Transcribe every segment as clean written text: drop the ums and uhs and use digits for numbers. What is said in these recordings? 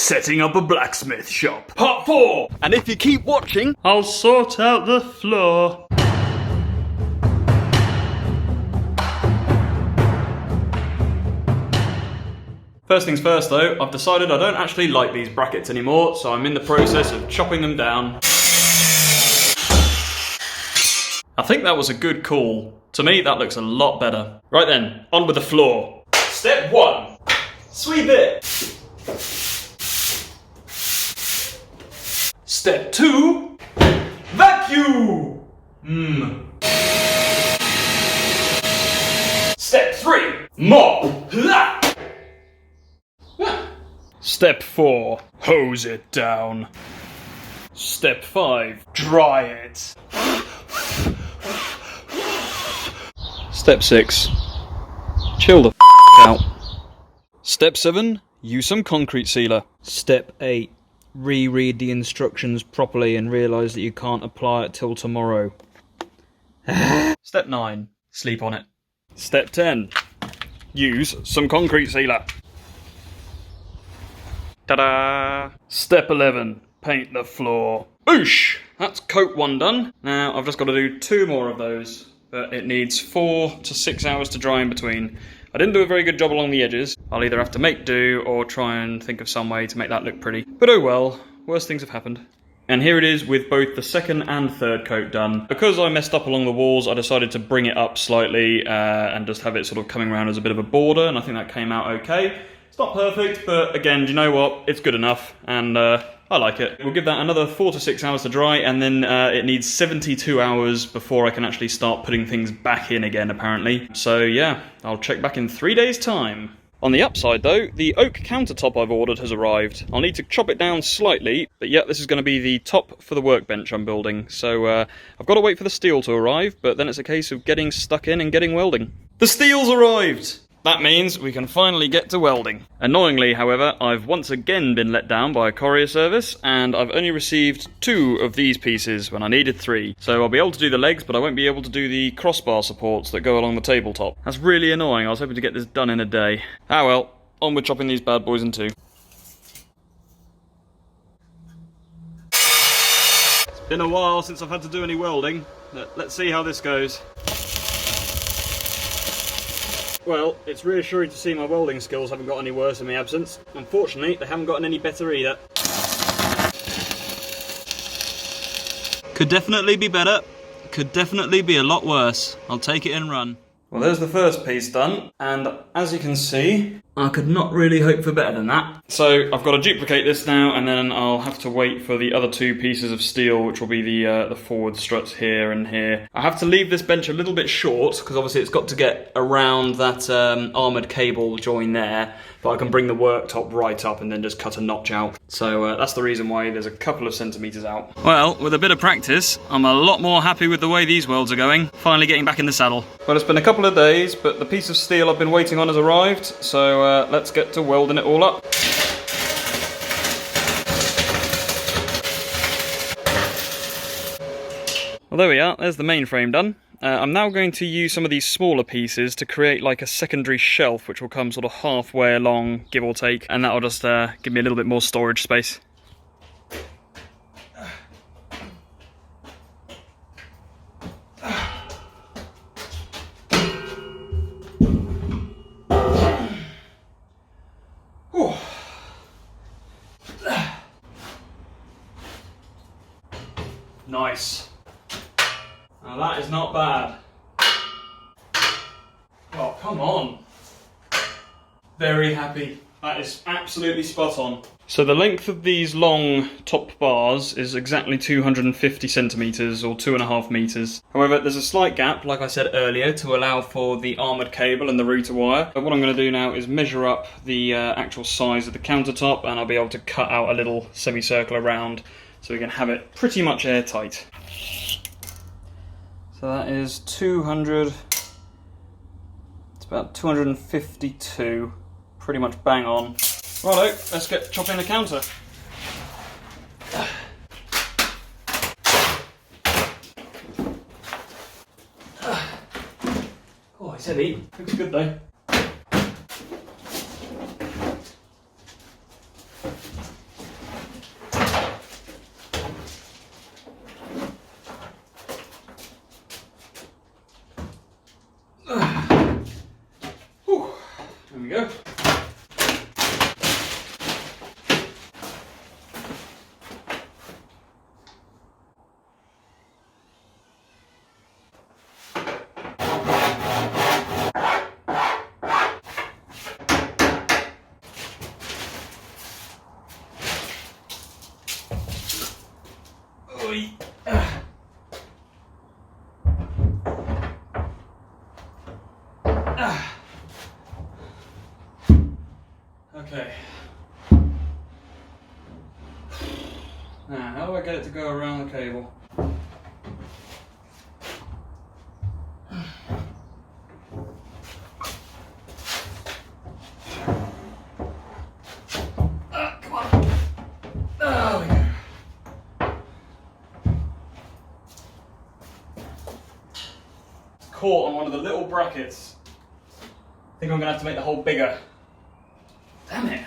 Setting up a blacksmith shop. Part 4! And if you keep watching, I'll sort out the floor. First things first though, I've decided I don't actually like these brackets anymore, so I'm in the process of chopping them down. I think that was a good call. To me, that looks a lot better. Right then, on with the floor. Step 1. Sweep it. Step 2. Vacuum. Step 3. Mop. Step 4. Hose it down. Step 5. Dry it. Step 6. Chill the out. Step 7. Use some concrete sealer. Step 8. Reread the instructions properly and realise that you can't apply it till tomorrow. Step 9. Sleep on it. Step 10. Use some concrete sealer. Ta-da! Step 11. Paint the floor. Oosh! That's coat 1 done. Now I've just got to do 2 more of those, but it needs 4 to 6 hours to dry in between. I didn't do a very good job along the edges. I'll either have to make do or try and think of some way to make that look pretty. But oh well, worse things have happened. And here it is with both the 2nd and 3rd coat done. Because I messed up along the walls, I decided to bring it up slightly and just have it sort of coming around as a bit of a border, and I think that came out okay. It's not perfect, but again, do you know what? It's good enough, and I like it. We'll give that another 4 to 6 hours to dry, and then it needs 72 hours before I can actually start putting things back in again, apparently. So yeah, I'll check back in 3 days' time. On the upside though, the oak countertop I've ordered has arrived. I'll need to chop it down slightly, but yeah, this is going to be the top for the workbench I'm building. So I've got to wait for the steel to arrive, but then it's a case of getting stuck in and getting welding. The steel's arrived! That means we can finally get to welding. Annoyingly, however, I've once again been let down by a courier service, and I've only received 2 of these pieces when I needed 3. So I'll be able to do the legs, but I won't be able to do the crossbar supports that go along the tabletop. That's really annoying. I was hoping to get this done in a day. Ah well, on with chopping these bad boys in 2. It's been a while since I've had to do any welding, but let's see how this goes. Well, it's reassuring to see my welding skills haven't got any worse in my absence. Unfortunately, they haven't gotten any better either. Could definitely be better. Could definitely be a lot worse. I'll take it and run. Well, there's the first piece done, and as you can see, I could not really hope for better than that. So I've got to duplicate this now, and then I'll have to wait for the other 2 pieces of steel, which will be the forward struts here and here. I have to leave this bench a little bit short, because obviously it's got to get around that armoured cable join there, but I can bring the worktop right up and then just cut a notch out. So that's the reason why there's a couple of centimetres out. Well, with a bit of practice, I'm a lot more happy with the way these welds are going. Finally getting back in the saddle. Well, it's been a couple of days, but the piece of steel I've been waiting on has arrived, so let's get to welding it all up. Well, there we are, there's the main frame done. I'm now going to use some of these smaller pieces to create like a secondary shelf, which will come sort of halfway along, give or take, and that'll just give me a little bit more storage space. Nice. Now that is not bad. Oh, come on. Very happy. That is absolutely spot on. So the length of these long top bars is exactly 250 centimetres or 2.5 metres. However, there's a slight gap, like I said earlier, to allow for the armoured cable and the router wire. But what I'm going to do now is measure up the actual size of the countertop, and I'll be able to cut out a little semicircle around so we can have it pretty much airtight. So that is 200, it's about 252, pretty much bang on. Righto, let's get chopping the counter. Oh, it's heavy. Looks good though. Oi. Okay. Now, how do I get it to go around the cable? Come on. There we go. It's caught on one of the little brackets. I think I'm going to have to make the hole bigger. Damn it.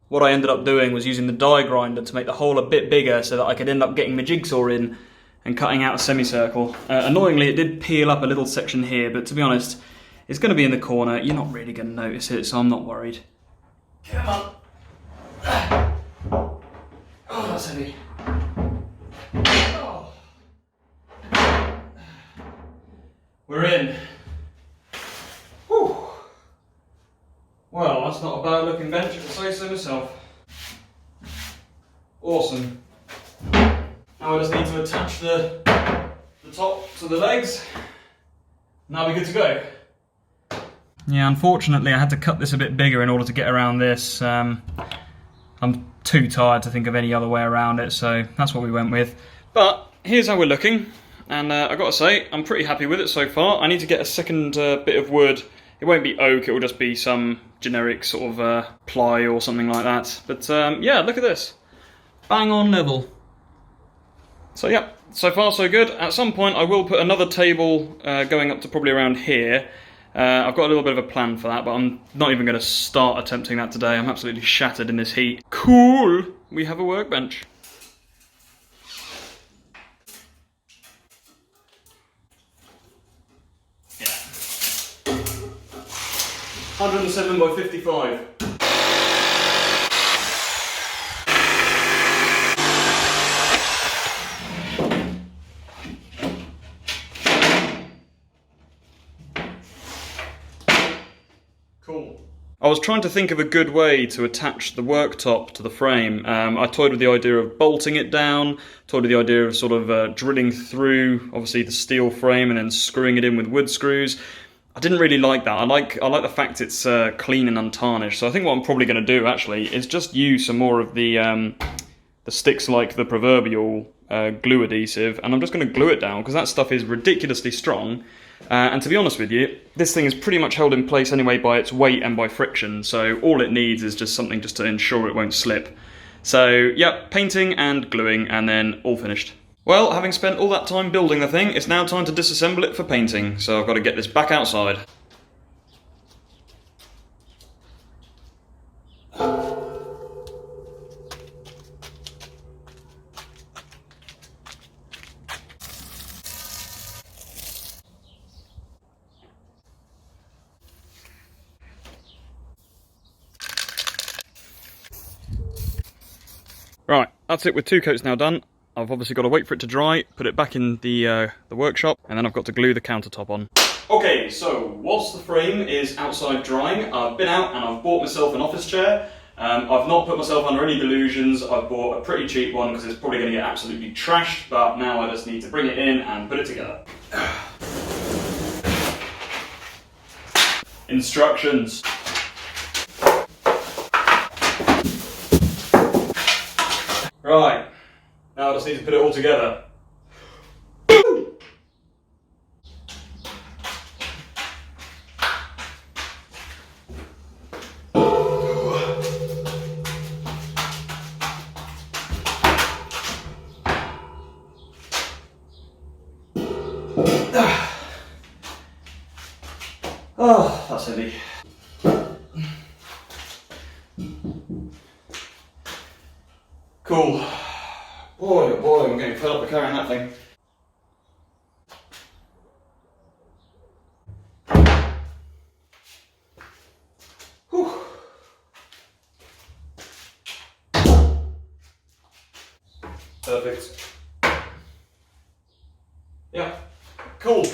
What I ended up doing was using the die grinder to make the hole a bit bigger so that I could end up getting my jigsaw in and cutting out a semicircle. Annoyingly, it did peel up a little section here, but to be honest, it's going to be in the corner. You're not really going to notice it, so I'm not worried. Come on. Oh, that's heavy. Oh. We're in. Whew. Well, that's not a bad looking bench, if I say so myself. Awesome. Now I just need to attach the top to the legs. Now we're good to go. Yeah, unfortunately I had to cut this a bit bigger in order to get around this. I'm too tired to think of any other way around it, so that's what we went with. But here's how we're looking, and I've got to say, I'm pretty happy with it so far. I need to get a second bit of wood. It won't be oak, it will just be some generic sort of ply or something like that. But yeah, look at this. Bang on level. So yeah, so far so good. At some point I will put another table going up to probably around here. I've got a little bit of a plan for that, but I'm not even going to start attempting that today. I'm absolutely shattered in this heat. Cool! We have a workbench. Yeah. 107 by 55. Cool. I was trying to think of a good way to attach the worktop to the frame. I toyed with the idea of bolting it down, toyed with the idea of sort of drilling through, obviously, the steel frame and then screwing it in with wood screws. I didn't really like that. I like the fact it's clean and untarnished. So I think what I'm probably going to do, actually, is just use some more of the sticks like the proverbial glue adhesive, and I'm just going to glue it down because that stuff is ridiculously strong. And to be honest with you, this thing is pretty much held in place anyway by its weight and by friction, so all it needs is just something just to ensure it won't slip. So, yeah, painting and gluing, and then all finished. Well, having spent all that time building the thing, it's now time to disassemble it for painting, so I've got to get this back outside. Right, that's it with 2 coats now done. I've obviously got to wait for it to dry, put it back in the workshop, and then I've got to glue the countertop on. Okay, so whilst the frame is outside drying, I've been out and I've bought myself an office chair. I've not put myself under any delusions. I've bought a pretty cheap one because it's probably going to get absolutely trashed, but now I just need to bring it in and put it together. Instructions. Right, now I just need to put it all together. Oh, that's heavy. Cool. Boy, oh boy, I'm getting fed up with carrying that thing. Whew. Perfect. Yeah, cool.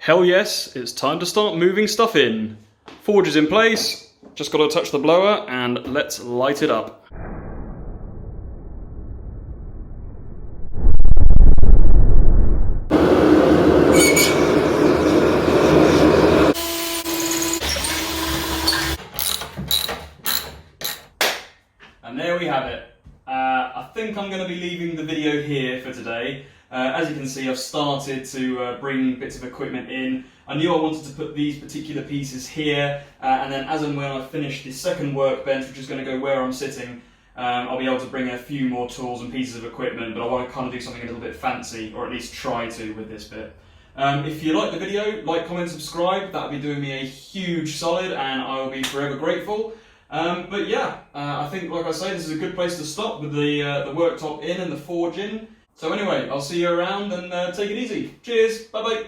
Hell yes, it's time to start moving stuff in. Forge is in place, just got to touch the blower and let's light it up. And there we have it. I think I'm going to be leaving the video here for today. As you can see, I've started to bring bits of equipment in. I knew I wanted to put these particular pieces here, and then as and when I finish the second workbench, which is going to go where I'm sitting, I'll be able to bring a few more tools and pieces of equipment, but I want to kind of do something a little bit fancy, or at least try to with this bit. If you like the video, like, comment, subscribe. That would be doing me a huge solid, and I will be forever grateful. But yeah, I think, like I say, this is a good place to stop with the worktop in and the forge in. So anyway, I'll see you around and take it easy. Cheers, bye bye.